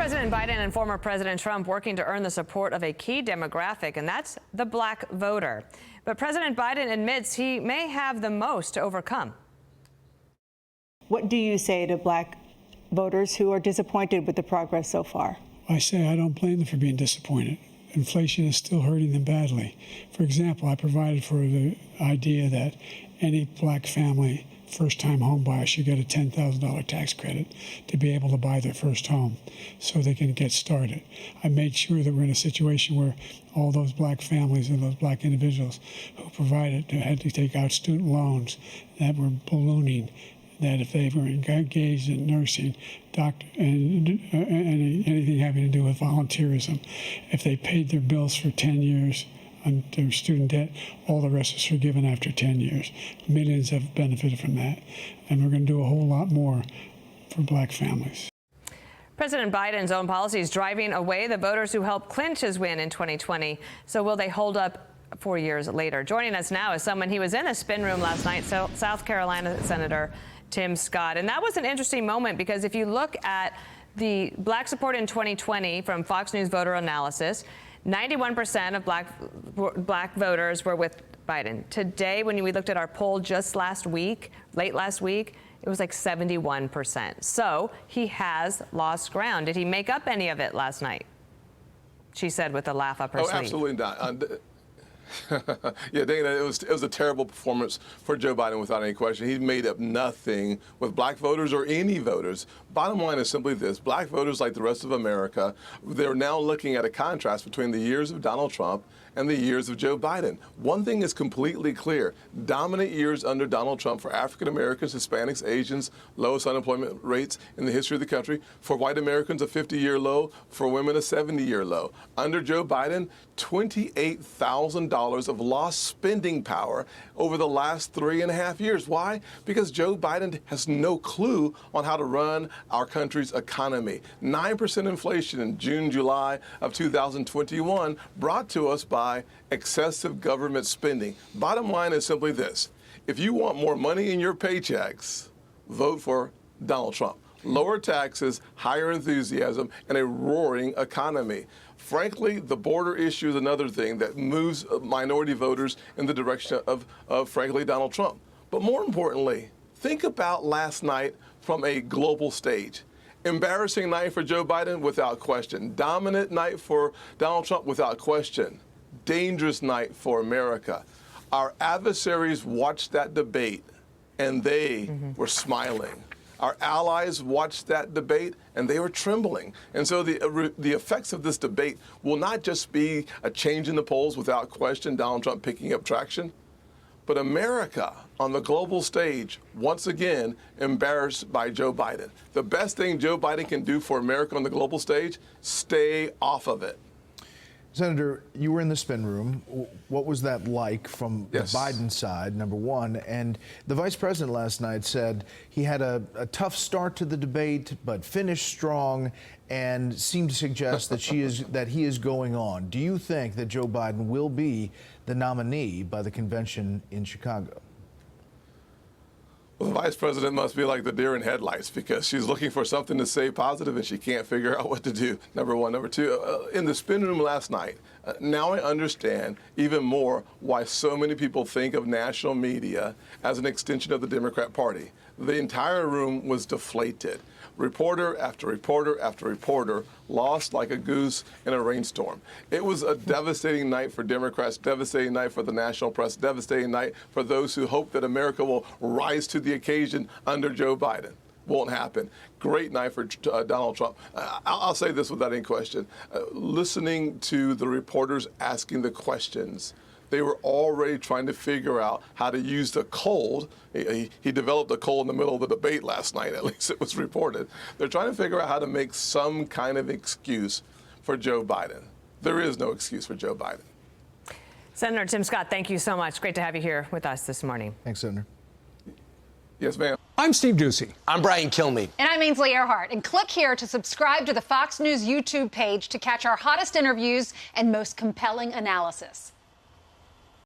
President Biden and former President Trump working to earn the support of a key demographic, and that's the black voter. But President Biden admits he may have the most to overcome. What do you say to black voters who are disappointed with the progress so far? I say I don't blame them for being disappointed. Inflation is still hurting them badly. For example, I provided for the idea that any black family first-time home buyer should get a $10,000 tax credit to be able to buy their first home so they can get started. I made sure that we're in a situation where all those black families and those black individuals who provided had to take out student loans that were ballooning, that if they were engaged in nursing, doctor, and anything having to do with volunteerism, if they paid their bills for 10 years on their student debt, all the rest is forgiven after 10 years. Millions have benefited from that, and we're going to do a whole lot more for black families. President Biden's own policy is driving away the voters who helped clinch his win in 2020. So will they hold up 4 years later? Joining us now is someone he was in a spin room last night, South Carolina Senator Tim Scott. And that was an interesting moment because if you look at the black support in 2020 from Fox News voter analysis, 91% of black voters were with Biden. Today, when we looked at our poll just late last week, it was like 71%. So he has lost ground. Did he make up any of it last night? She said with a laugh up her sleeve. Oh, absolutely not. Yeah, Dana, it was a terrible performance for Joe Biden without any question. He made up nothing with black voters or any voters. Bottom line is simply this. Black voters, like the rest of America, they're now looking at a contrast between the years of Donald Trump and the years of Joe Biden. One thing is completely clear. Dominant years under Donald Trump for African Americans, Hispanics, Asians, lowest unemployment rates in the history of the country. For white Americans, a 50-year low. For women, a 70-year low. Under Joe Biden, $28,000 of lost spending power over the last 3.5 years. Why? Because Joe Biden has no clue on how to run our country's economy. 9% inflation in June, July of 2021 brought to us by excessive government spending. Bottom line is simply this. If you want more money in your paychecks, vote for Donald Trump. Lower taxes, higher enthusiasm, and a roaring economy. Frankly, the border issue is another thing that moves minority voters in the direction of frankly, Donald Trump. But more importantly, think about last night from a global stage. Embarrassing night for Joe Biden, without question. Dominant night for Donald Trump, without question. Dangerous night for America. Our adversaries watched that debate, and they were smiling. Our allies watched that debate, and they were trembling. And so the effects of this debate will not just be a change in the polls, without question, Donald Trump picking up traction, but America on the global stage, once again, embarrassed by Joe Biden. The best thing Joe Biden can do for America on the global stage, stay off of it. Senator, you were in the spin room. What was that like from the Biden side, number one? And the vice president last night said he had a tough start to the debate, but finished strong and seemed to suggest that he is going on. Do you think that Joe Biden will be the nominee by the convention in Chicago? Well, the vice president must be like the deer in headlights because she's looking for something to say positive and she can't figure out what to do, number one. Number two, in the spin room last night, now I understand even more why so many people think of national media as an extension of the Democrat Party. The entire room was deflated. Reporter after reporter after reporter lost like a goose in a rainstorm. It was a devastating night for Democrats, devastating night for the national press, devastating night for those who hope that America will rise to the occasion under Joe Biden. Won't happen. Great night for Donald Trump. I'll say this without any question. Listening to the reporters asking the questions, they were already trying to figure out how to use the cold. He developed a cold in the middle of the debate last night, at least it was reported. They're trying to figure out how to make some kind of excuse for Joe Biden. There is no excuse for Joe Biden. Senator Tim Scott, thank you so much. Great to have you here with us this morning. Thanks, Senator. Yes, ma'am. I'm Steve Ducey. I'm Brian Kilmeade. And I'm Ainsley Earhart. And click here to subscribe to the Fox News YouTube page to catch our hottest interviews and most compelling analysis.